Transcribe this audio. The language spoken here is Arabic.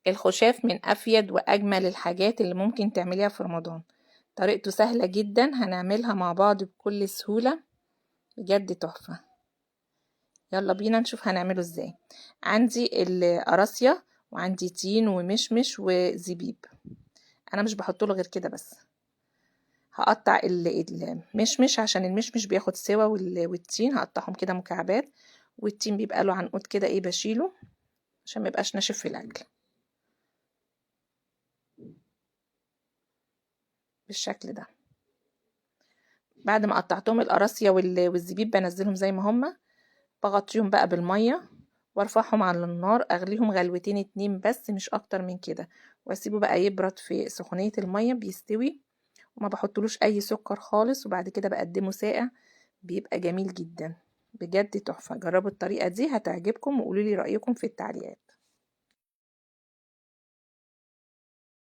الخشاف من أفيد وأجمل الحاجات اللي ممكن تعمليها في رمضان. طريقته سهلة جدا، هنعملها مع بعض بكل سهولة، بجد تحفة. يلا بينا نشوف هنعمله ازاي. عندي القراصية وعندي تين ومشمش وزبيب، انا مش بحطله غير كده بس. هقطع المشمش عشان المشمش بياخد سوا، والتين هقطعهم كده مكعبات، والتين بيبقى له عنقود كده ايه بشيله عشان ما يبقاش ناشف في الاكل بالشكل ده. بعد ما قطعتهم القراصية والزبيب بنزلهم زي ما هما، بغطيهم بقى بالمية وارفعهم على النار، اغليهم غلوتين 2 بس مش اكتر من كده، واسيبه بقى يبرد في سخونية المية بيستوي، وما بحطلوش اي سكر خالص. وبعد كده بقدمه ساقع، بيبقى جميل جدا بجد تحفة. جربوا الطريقة دي هتعجبكم وقولوا لي رأيكم في التعليقات.